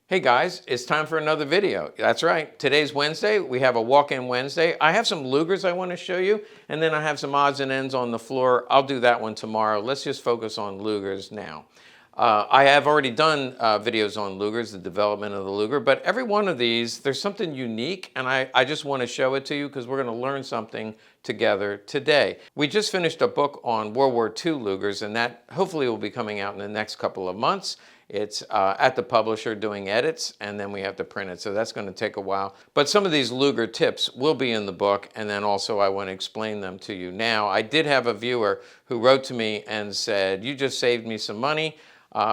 Hey guys, it's time for another video. That's right, today's Wednesday. We have a walk-in Wednesday. I have some Lugers I want to show you, and then I have some odds and ends on the floor. I'll do that one tomorrow. Let's just focus on Lugers now. I have already done videos on Lugers, the development of the Luger, but every one of these, there's something unique, and I just want to show it to you because we're going to learn something together today. We just finished a book on World War II Lugers, and that hopefully will be coming out in the next couple of months. It's at the publisher doing edits, and then we have to print it, so that's going to take a while. But some of these Luger tips will be in the book, and then also I want to explain them to you now. I did have a viewer who wrote to me and said, you just saved me some money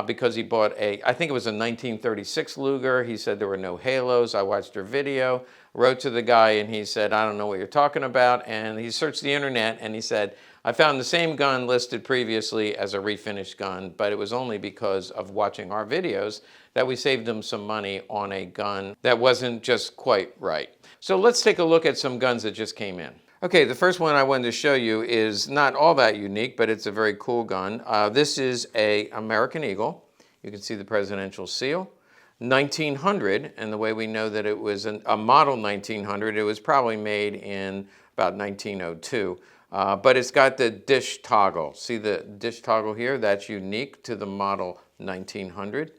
because he bought I think it was a 1936 Luger. He said there were no halos. I watched your video, wrote to the guy, and he said, I don't know what you're talking about. And he searched the internet, and he said, I found the same gun listed previously as a refinished gun, but it was only because of watching our videos that we saved him some money on a gun that wasn't just quite right. So let's take a look at some guns that just came in. Okay, the first one I wanted to show you is not all that unique, but it's a very cool gun. This is an American Eagle. You can see the presidential seal. 1900, and the way we know that it was a model 1900, it was probably made in about 1902. But it's got the dish toggle. See the dish toggle here? That's unique to the model 1900.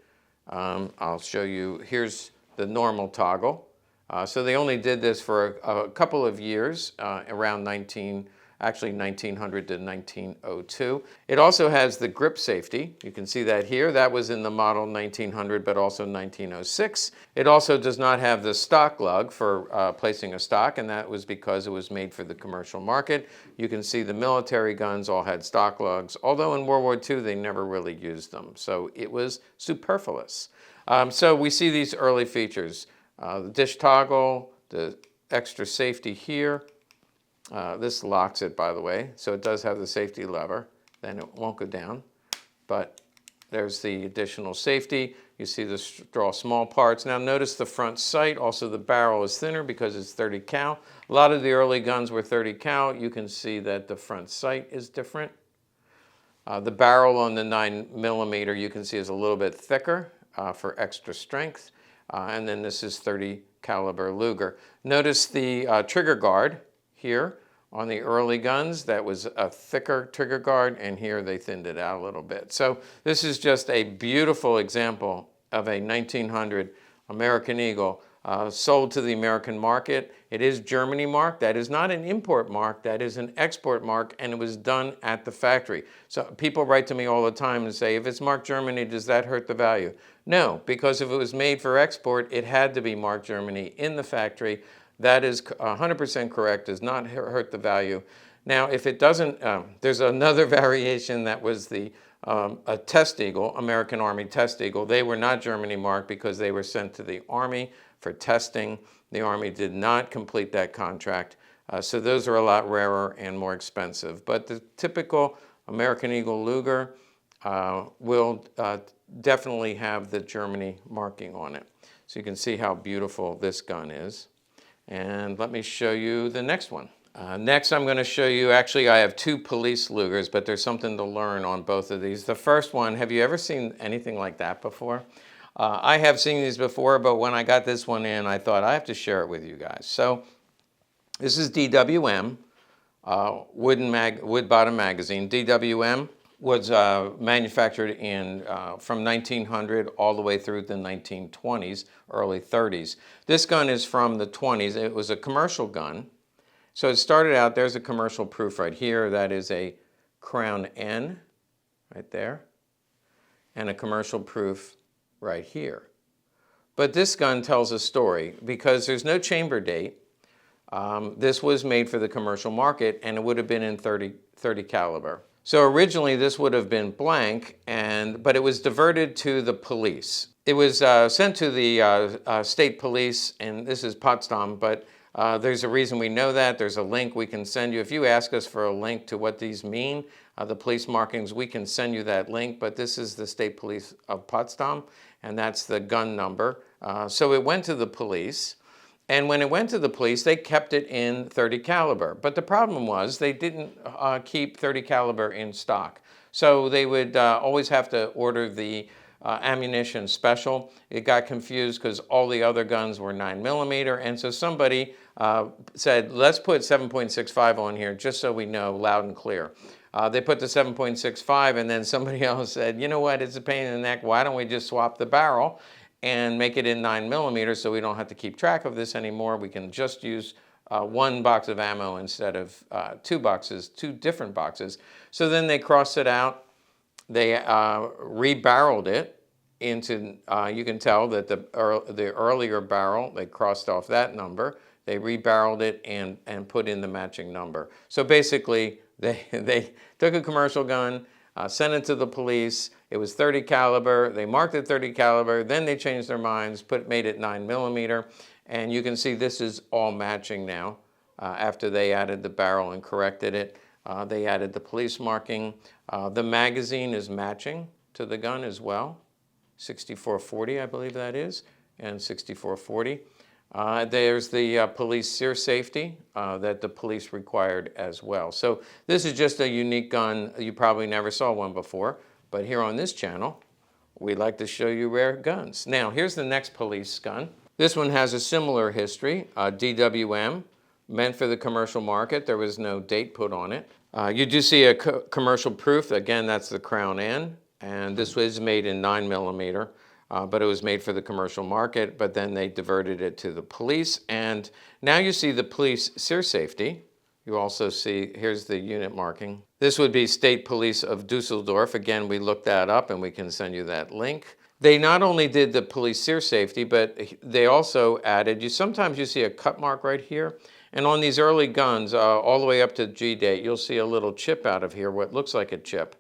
I'll show you. Here's the normal toggle. So they only did this for a couple of years, around 1900 to 1902. It also has the grip safety. You can see that here. That was in the model 1900, but also 1906. It also does not have the stock lug for placing a stock, and that was because it was made for the commercial market. You can see the military guns all had stock lugs, although in World War II they never really used them, so it was superfluous. So we see these early features. The dish toggle, the extra safety here. This locks it, by the way, so it does have the safety lever. Then it won't go down, but there's the additional safety. You see the straw small parts. Now notice the front sight, also the barrel is thinner because it's 30 cal. A lot of the early guns were 30 cal. You can see that the front sight is different. The barrel on the 9mm you can see is a little bit thicker for extra strength. And then this is 30 caliber Luger. Notice the trigger guard here on the early guns. That was a thicker trigger guard, and here they thinned it out a little bit. So this is just a beautiful example of a 1900 American Eagle sold to the American market. It is Germany marked. That is not an import mark. That is an export mark, and it was done at the factory. So people write to me all the time and say, if it's marked Germany, does that hurt the value? No, because if it was made for export, it had to be marked Germany in the factory. That is 100% correct, does not hurt the value. Now, if it doesn't, there's another variation that was a test eagle, American Army test eagle. They were not Germany marked because they were sent to the Army for testing. The Army did not complete that contract. So those are a lot rarer and more expensive. But the typical American Eagle Luger will definitely have the Germany marking on it. So you can see how beautiful this gun is. And let me show you the next one. Next I'm going to show you, actually I have two police Lugers, but there's something to learn on both of these. The first one, have you ever seen anything like that before? I have seen these before, but when I got this one in, I thought I have to share it with you guys. So this is DWM, wood bottom magazine. DWM was manufactured from 1900 all the way through the 1920s, early 30s. This gun is from the 20s. It was a commercial gun. So it started out, there's a commercial proof right here. That is a Crown N right there, and a commercial proof right here. But this gun tells a story because there's no chamber date. This was made for the commercial market, and it would have been in 30 caliber. So originally this would have been blank, but it was diverted to the police. It was sent to the state police, and this is Potsdam, but there's a reason we know that. There's a link we can send you. If you ask us for a link to what these mean, the police markings, we can send you that link, but this is the state police of Potsdam, and that's the gun number. So it went to the police. And when it went to the police, they kept it in 30 caliber. But the problem was they didn't keep 30 caliber in stock. So they would always have to order the ammunition special. It got confused because all the other guns were 9mm, and so somebody said, let's put 7.65 on here just so we know loud and clear. They put the 7.65, and then somebody else said, you know what, it's a pain in the neck, why don't we just swap the barrel and make it in 9mm so we don't have to keep track of this anymore. We can just use one box of ammo instead of two different boxes. So then they crossed it out. They rebarreled it into, you can tell that the earlier barrel, they crossed off that number. They rebarreled it and put in the matching number. So basically, they took a commercial gun, sent it to the police. It was 30 caliber. They marked it 30 caliber. Then they changed their minds, made it 9mm. And you can see this is all matching now. After they added the barrel and corrected it, they added the police marking. The magazine is matching to the gun as well. 6440, I believe that is, and 6440. There's the police sear safety that the police required as well. So this is just a unique gun. You probably never saw one before, but here on this channel, we like to show you rare guns. Now, here's the next police gun. This one has a similar history, DWM, meant for the commercial market. There was no date put on it. You do see a commercial proof. Again, that's the Crown N, and this was made in 9mm. But it was made for the commercial market, but then they diverted it to the police. And now you see the police sear safety. You also see, here's the unit marking. This would be State Police of Dusseldorf. Again, we looked that up and we can send you that link. They not only did the police sear safety, but they also added, sometimes you see a cut mark right here. And on these early guns, all the way up to G date, you'll see a little chip out of here, what looks like a chip.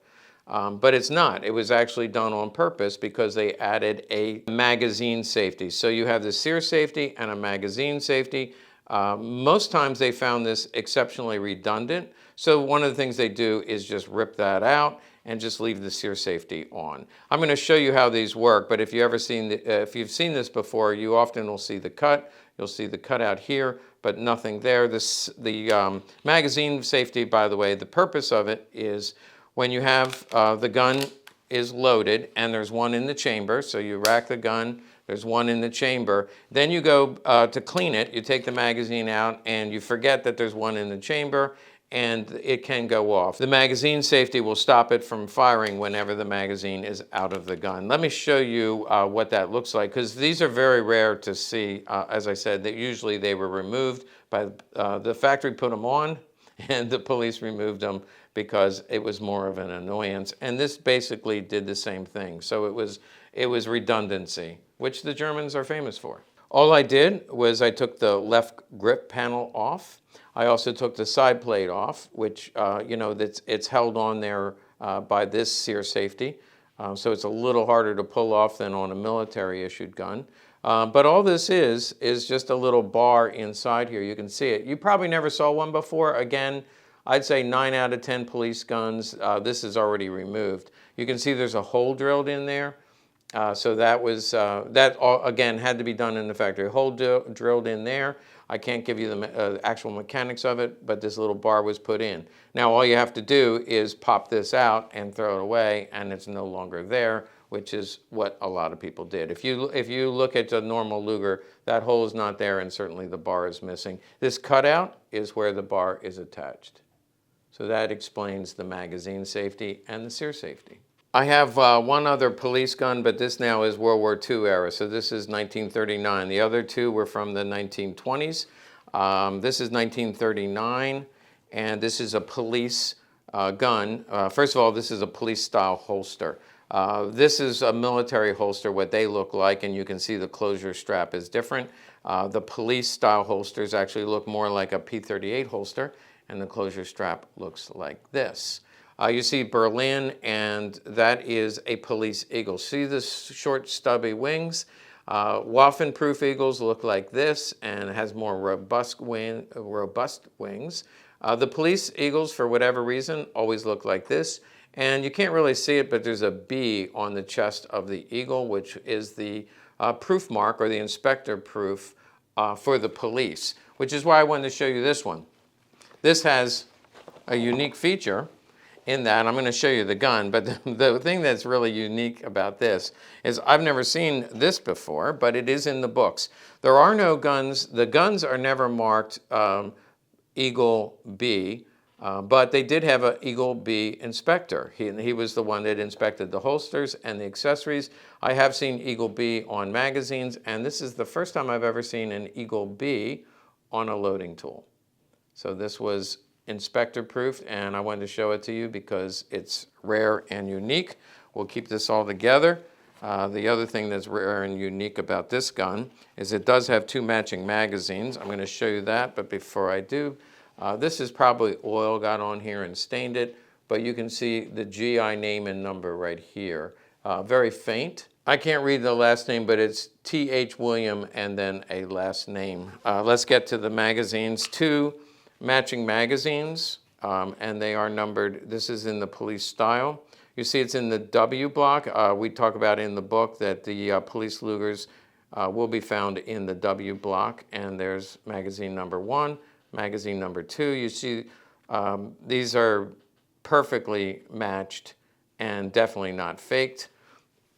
But it's not. It was actually done on purpose because they added a magazine safety. So you have the sear safety and a magazine safety. Most times they found this exceptionally redundant. So one of the things they do is just rip that out and just leave the sear safety on. I'm going to show you how these work, but if you've seen this before, you often will see the cut. You'll see the cutout here, but nothing there. The magazine safety, by the way, the purpose of it is when you have the gun is loaded and there's one in the chamber, so you rack the gun, there's one in the chamber, then you go to clean it, you take the magazine out and you forget that there's one in the chamber and it can go off. The magazine safety will stop it from firing whenever the magazine is out of the gun. Let me show you what that looks like, because these are very rare to see. As I said, that usually they were removed by the factory, put them on, and the police removed them because it was more of an annoyance. And this basically did the same thing. So it was redundancy, which the Germans are famous for. All I did was I took the left grip panel off. I also took the side plate off, which, it's held on there by this sear safety. So it's a little harder to pull off than on a military issued gun. But all this is just a little bar inside here. You can see it. You probably never saw one before. Again, I'd say 9 out of 10 police guns, this is already removed. You can see there's a hole drilled in there. So that was, again, had to be done in the factory. Hole drilled in there. I can't give you the actual mechanics of it, but this little bar was put in. Now all you have to do is pop this out and throw it away, and it's no longer there, which is what a lot of people did. If you look at a normal Luger, that hole is not there, and certainly the bar is missing. This cutout is where the bar is attached. So that explains the magazine safety and the sear safety. I have one other police gun, but this now is World War II era. So this is 1939. The other two were from the 1920s. This is 1939, and this is a police gun. First of all, this is a police style holster. This is a military holster, what they look like, and you can see the closure strap is different. The police style holsters actually look more like a P38 holster, and the closure strap looks like this. You see Berlin, and that is a police eagle. See the short stubby wings? Waffen-proof eagles look like this, and it has more robust wings. The police eagles, for whatever reason, always look like this. And you can't really see it, but there's a B on the chest of the eagle, which is the proof mark, or the inspector proof for the police, which is why I wanted to show you this one. This has a unique feature in that. I'm going to show you the gun, but the thing that's really unique about this is I've never seen this before, but it is in the books. There are no guns. The guns are never marked Eagle B, but they did have an Eagle B inspector. He was the one that inspected the holsters and the accessories. I have seen Eagle B on magazines, and this is the first time I've ever seen an Eagle B on a loading tool. So this was inspector proofed, and I wanted to show it to you because it's rare and unique. We'll keep this all together. The other thing that's rare and unique about this gun is it does have two matching magazines. I'm going to show you that, but before I do, this is probably oil got on here and stained it, but you can see the GI name and number right here. Very faint. I can't read the last name, but it's T.H. William and then a last name. Let's get to the magazines. Two matching magazines, and they are numbered. This is in the police style. You see it's in the W block. We talk about in the book that the police Lugers will be found in the W block, and there's magazine number 1, magazine number 2. You see these are perfectly matched and definitely not faked.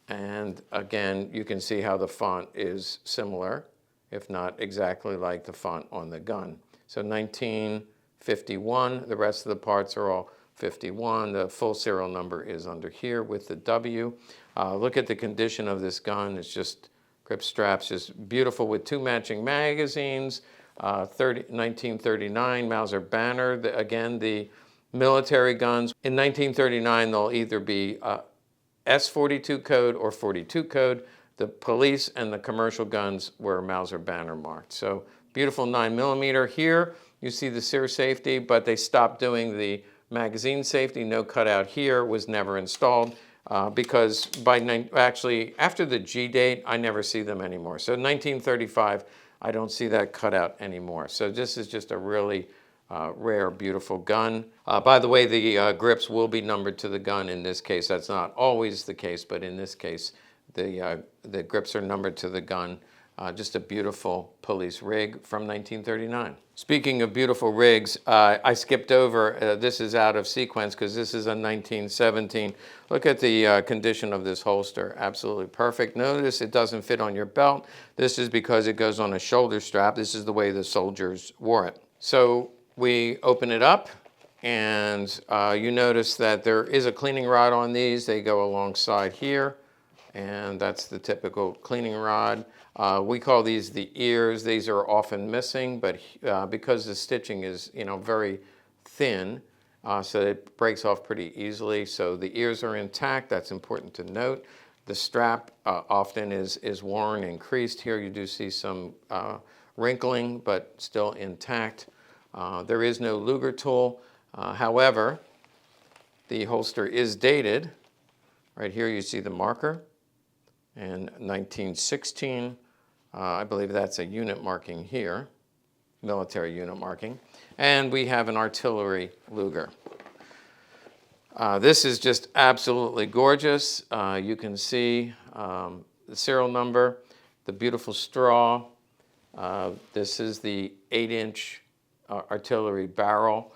And again, you can see how the font is similar, if not exactly like the font on the gun. So 1951, the rest of the parts are all 51. The full serial number is under here with the W. Look at the condition of this gun. It's just grip straps, just beautiful with two matching magazines. 1939 Mauser banner. Again, the military guns. In 1939, they'll either be S42 code or 42 code. The police and the commercial guns were Mauser banner marked. So beautiful 9mm. Here you see the sear safety, but they stopped doing the magazine safety. No cutout here was never installed because actually after the G date, I never see them anymore. So 1935, I don't see that cutout anymore. So this is just a really rare, beautiful gun. By the way, the grips will be numbered to the gun in this case. That's not always the case, but in this case, the grips are numbered to the gun. Just a beautiful police rig from 1939. Speaking of beautiful rigs, I skipped over, this is out of sequence because this is a 1917. Look at the condition of this holster, absolutely perfect. Notice it doesn't fit on your belt. This is because it goes on a shoulder strap. This is the way the soldiers wore it. So we open it up, and you notice that there is a cleaning rod on these. They go alongside here, and that's the typical cleaning rod. We call these the ears. These are often missing, but because the stitching is, very thin, so it breaks off pretty easily. So the ears are intact. That's important to note. The strap often is worn and creased. Here you do see some wrinkling, but still intact. There is no Luger tool. However, the holster is dated. Right here you see the marker. In 1916, I believe that's a unit marking here, military unit marking. And we have an artillery Luger. This is just absolutely gorgeous. You can see the serial number, the beautiful straw. This is the 8-inch artillery barrel.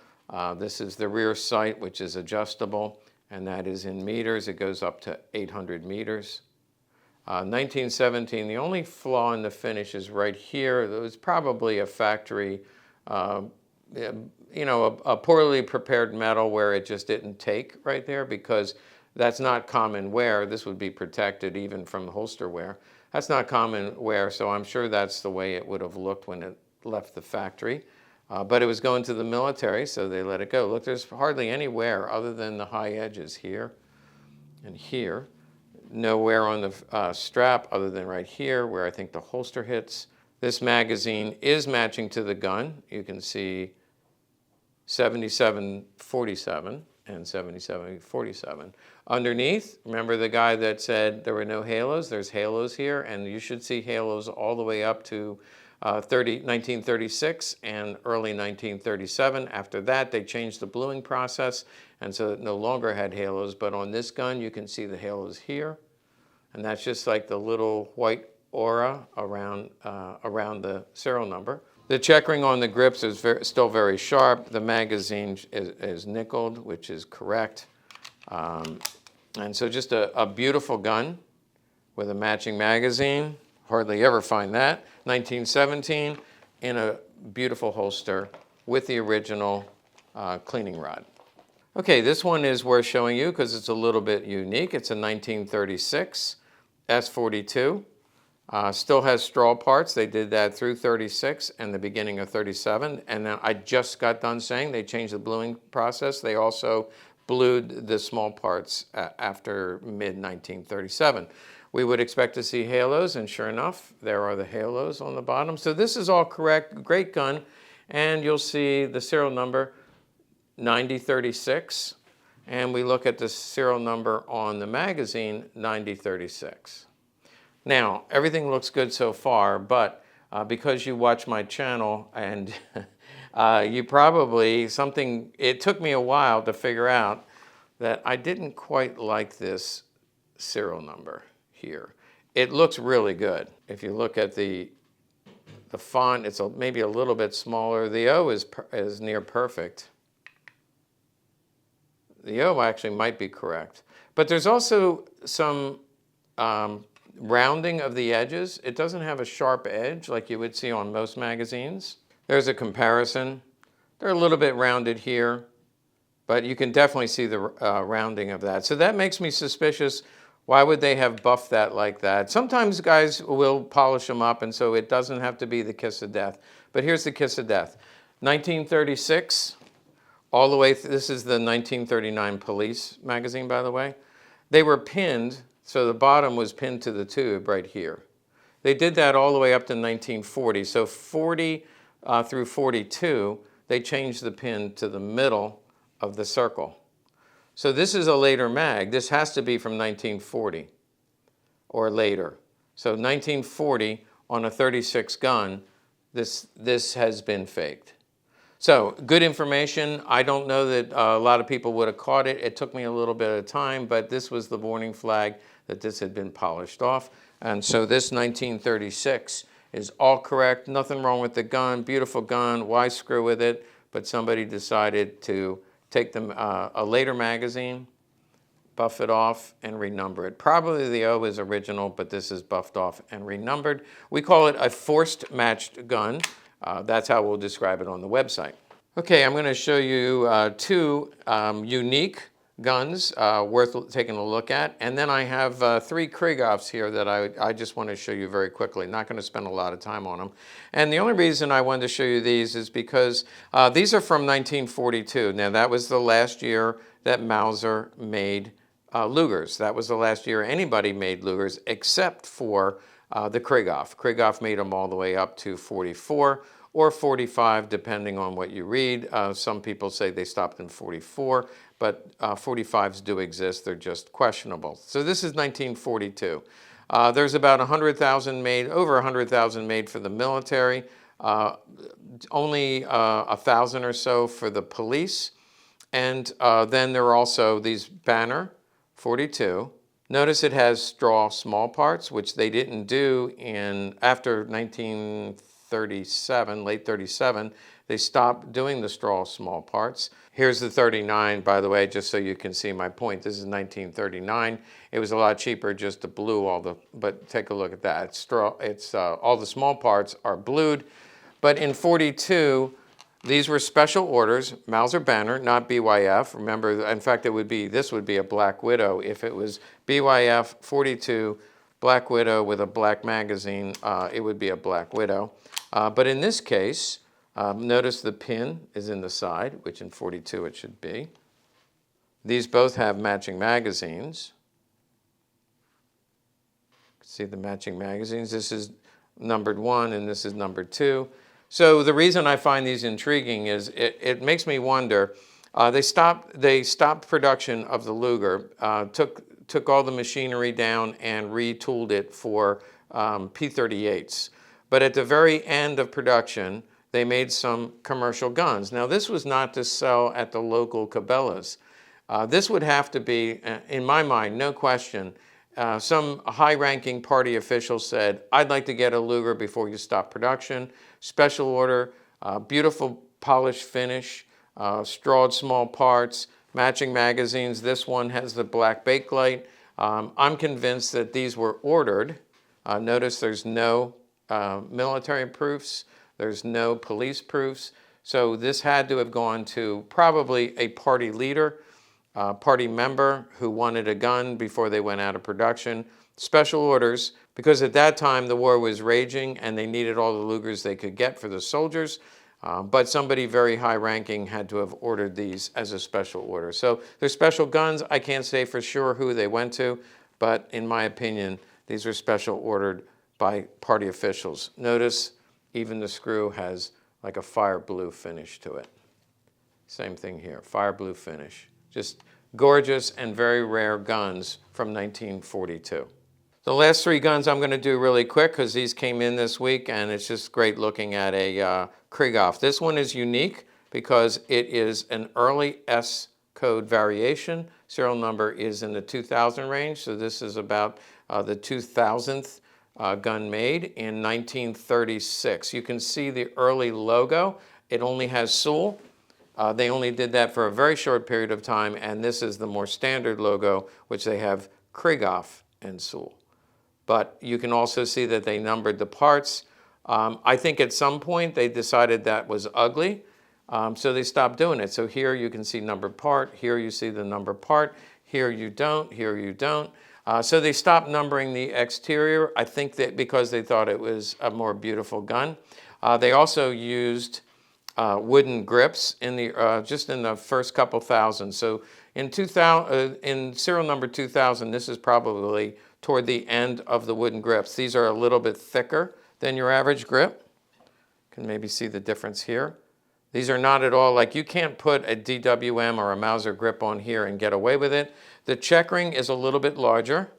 This is the rear sight, which is adjustable, and that is in meters. It goes up to 800 meters. 1917, the only flaw in the finish is right here. It was probably a factory, a poorly prepared metal where it just didn't take right there, because that's not common wear. This would be protected even from holster wear. That's not common wear, so I'm sure that's the way it would have looked when it left the factory. But it was going to the military, so they let it go. Look, there's hardly any wear other than the high edges here and here. No wear on the strap other than right here where I think the holster hits. This magazine is matching to the gun. You can see 77-47 and 77-47. Underneath, remember the guy that said there were no halos? There's halos here, and you should see halos all the way up to 1936 and early 1937. After that, they changed the bluing process, and so it no longer had halos. But on this gun, you can see the halos here, and that's just like the little white aura around the serial number. The checkering on the grips is still very sharp. The magazine is nickeled, which is correct. And so just a beautiful gun with a matching magazine. Hardly ever find that. 1917 in a beautiful holster with the original cleaning rod. Okay, this one is worth showing you because it's a little bit unique. It's a 1936 S42. Still has straw parts. They did that through 36 and the beginning of 37. And then I just got done saying they changed the bluing process. They also blued the small parts after mid-1937. We would expect to see halos, and sure enough, there are the halos on the bottom. So this is all correct. Great gun. And you'll see the serial number 9036. And we look at the serial number on the magazine, 9036. Now, everything looks good so far, but because you watch my channel and you probably, it took me a while to figure out that I didn't quite like this serial number here. It looks really good. If you look at the font, it's maybe a little bit smaller. The O is near perfect. The O actually might be correct. But there's also some rounding of the edges. It doesn't have a sharp edge like you would see on most magazines. There's a comparison. They're a little bit rounded here, but you can definitely see the rounding of that. So that makes me suspicious. Why would they have buffed that like that? Sometimes guys will polish them up, and so it doesn't have to be the kiss of death. But here's the kiss of death. 1936, all the way, this is the 1939 Police magazine, by the way. They were pinned. So the bottom was pinned to the tube right here. They did that all the way up to 1940. So 40 through 42, they changed the pin to the middle of the circle. So this is a later mag. This has to be from 1940 or later. So 1940 on a 36 gun, this has been faked. So good information. I don't know that a lot of people would have caught it. It took me a little bit of time, but this was the warning flag that this had been polished off. And so this 1936 is all correct. Nothing wrong with the gun. Beautiful gun. Why screw with it? But somebody decided to take them a later magazine, buff it off, and renumber it. Probably the O is original, but this is buffed off and renumbered. We call it a forced matched gun. That's how we'll describe it on the website. Okay, I'm going to show you two unique guns worth taking a look at. And then I have three kriegoffs here that I just want to show you very quickly. Not going to spend a lot of time on them. And the only reason I wanted to show you these is because these are from 1942. Now, that was the last year that Mauser made Lugers. That was the last year anybody made Lugers except for the kriegoff. Kriegoff made them all the way up to 44 or 45, depending on what you read. Some people say they stopped in 44, but 45s do exist. They're just questionable. So this is 1942. There's about 100,000 made, over 100,000 made for the military, only 1,000 or so for the police. And then there are also these Banner 42. Notice it has straw small parts, which they didn't do after 1937, late 37. They stopped doing the straw small parts. Here's the 39, by the way, just so you can see my point. This is 1939. It was a lot cheaper just to blue but take a look at that. It's straw. It's all the small parts are blued. But in 42, these were special orders, Mauser Banner, not BYF. Remember, in fact, this would be a Black Widow. If it was BYF 42, Black Widow with a black magazine, it would be a Black Widow. But in this case, notice the pin is in the side, which in 42 it should be. These both have matching magazines. See the matching magazines? This is numbered 1 and this is numbered 2. So the reason I find these intriguing is it makes me wonder. They stopped production of the Luger, took all the machinery down and retooled it for P-38s. But at the very end of production, they made some commercial guns. Now this was not to sell at the local Cabela's. This would have to be, in my mind, no question, Some high-ranking party officials said, I'd like to get a Luger before you stop production. Special order, beautiful polished finish, strawed small parts, matching magazines. This one has the black bakelite. I'm convinced that these were ordered. Notice there's no military proofs. There's no police proofs. So this had to have gone to probably a party leader, party member who wanted a gun before they went out of production. Special orders, because at that time the war was raging and they needed all the Lugers they could get for the soldiers. But somebody very high-ranking had to have ordered these as a special order. So they're special guns. I can't say for sure who they went to, but in my opinion, these are special ordered by party officials. Notice even the screw has like a fire blue finish to it. Same thing here, fire blue finish. Just gorgeous and very rare guns from 1942. The last three guns I'm going to do really quick because these came in this week and it's just great looking at a kriegoff. This one is unique because it is an early S code variation. Serial number is in the 2000 range, so this is about the 2000th gun made in 1936. You can see the early logo. It only has Sewell. They only did that for a very short period of time, and this is the more standard logo, which they have kriegoff and Sewell. But you can also see that they numbered the parts. I think at some point they decided that was ugly, so they stopped doing it. So here you can see numbered part, here you see the numbered part, here you don't, here you don't. So they stopped numbering the exterior, I think that because they thought it was a more beautiful gun. They also used wooden grips in the just in the first couple thousand. So in serial number 2000, this is probably toward the end of the wooden grips. These are a little bit thicker than your average grip. You can maybe see the difference here. These are not at all, like you can't put a DWM or a Mauser grip on here and get away with it. The checkering is a little bit larger.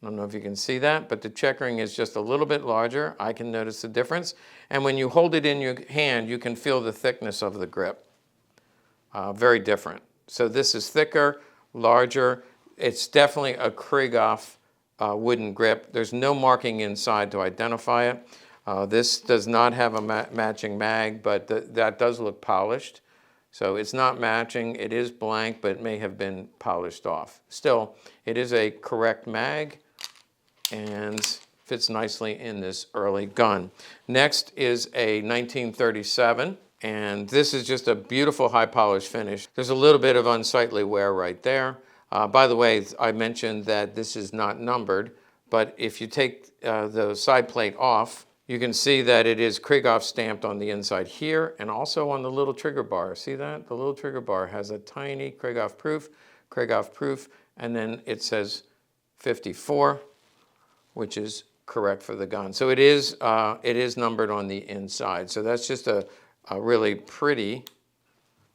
I don't know if you can see that, but the checkering is just a little bit larger. I can notice the difference. And when you hold it in your hand, you can feel the thickness of the grip. Very different. So this is thicker, larger. It's definitely a kriegoff wooden grip. There's no marking inside to identify it. This does not have a matching mag, but that does look polished. So it's not matching. It is blank, but it may have been polished off. Still, it is a correct mag and fits nicely in this early gun. Next is a 1937, and this is just a beautiful high polish finish. There's a little bit of unsightly wear right there. By the way, I mentioned that this is not numbered, but if you take the side plate off, you can see that it is kriegoff stamped on the inside here and also on the little trigger bar. See that? The little trigger bar has a tiny kriegoff proof, and then it says 54, which is correct for the gun. So it is numbered on the inside. So that's just a really pretty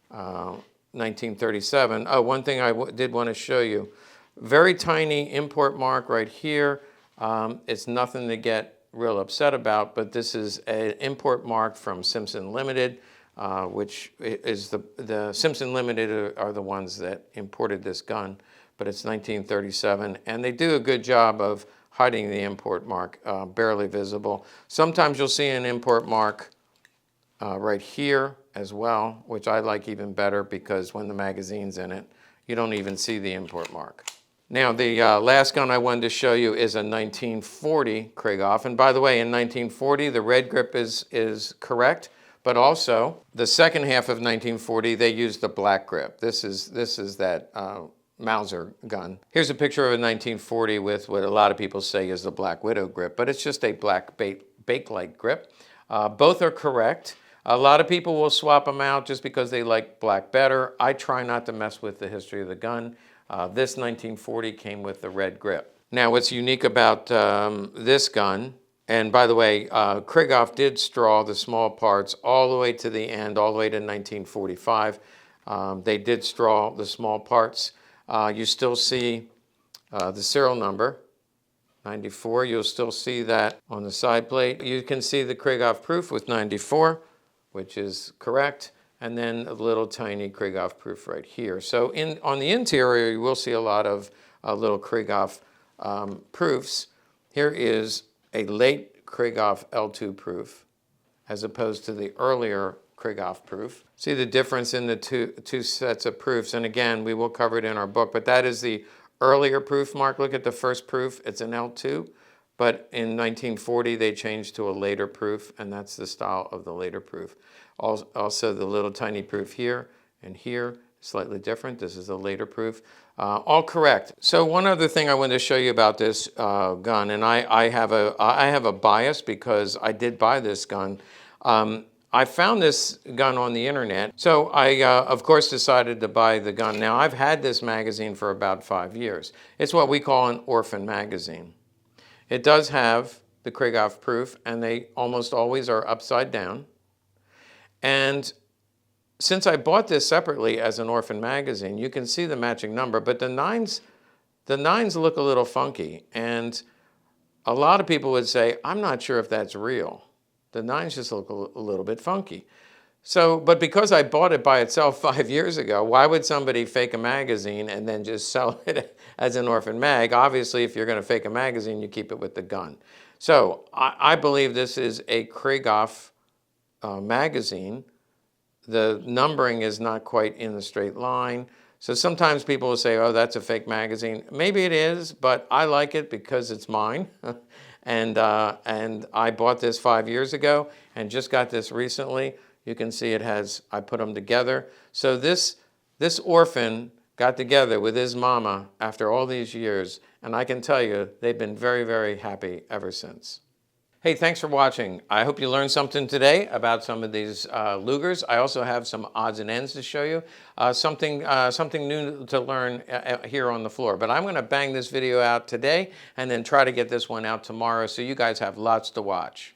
1937. Oh, one thing I did want to show you. Very tiny import mark right here. It's nothing to get real upset about, but this is an import mark from Simpson Limited, which is the Simpson Limited are the ones that imported this gun, but it's 1937, and they do a good job of hiding the import mark, barely visible. Sometimes you'll see an import mark right here as well, which I like even better because when the magazine's in it, you don't even see the import mark. Now, the last gun I wanted to show you is a 1940 kriegoff. And by the way, in 1940, the red grip is correct, but also the second half of 1940, they used the black grip. This is that Mauser gun. Here's a picture of a 1940 with what a lot of people say is the Black Widow grip, but it's just a black bakelite grip. Both are correct. A lot of people will swap them out just because they like black better. I try not to mess with the history of the gun. This 1940 came with the red grip. Now, what's unique about this gun, and by the way, kriegoff did straw the small parts all the way to the end, all the way to 1945. They did straw the small parts. You still see the serial number, 94. You'll still see that on the side plate. You can see the kriegoff proof with 94, which is correct. And then a little tiny kriegoff proof right here. So on the interior, you will see a lot of little kriegoff proofs, here is a late kriegoff L2 proof as opposed to the earlier kriegoff proof. See the difference in the two sets of proofs, and again, we will cover it in our book, but that is the earlier proof, Mark. Look at the first proof, it's an L2, but in 1940 they changed to a later proof, and that's the style of the later proof. Also the little tiny proof here and here, slightly different. This is a later proof. All correct. So one other thing I wanted to show you about this gun, and I have a bias because I did buy this gun. I found this gun on the internet, so I, of course, decided to buy the gun. Now, I've had this magazine for about 5 years. It's what we call an orphan magazine. It does have the kriegoff proof, and they almost always are upside down. And since I bought this separately as an orphan magazine, you can see the matching number, but the nines look a little funky, and a lot of people would say, I'm not sure if that's real. The nines just look a little bit funky. So, but because I bought it by itself 5 years ago, why would somebody fake a magazine and then just sell it as an orphan mag? Obviously, if you're going to fake a magazine, you keep it with the gun. So I believe this is a kriegoff magazine. The numbering is not quite in the straight line. So sometimes people will say, oh, that's a fake magazine. Maybe it is, but I like it because it's mine. And I bought this 5 years ago and just got this recently. You can see it has, I put them together. So this orphan got together with his mama after all these years, and I can tell you they've been very, very happy ever since. Hey, thanks for watching. I hope you learned something today about some of these Lugers. I also have some odds and ends to show you, something new to learn here on the floor. But I'm going to bang this video out today and then try to get this one out tomorrow so you guys have lots to watch.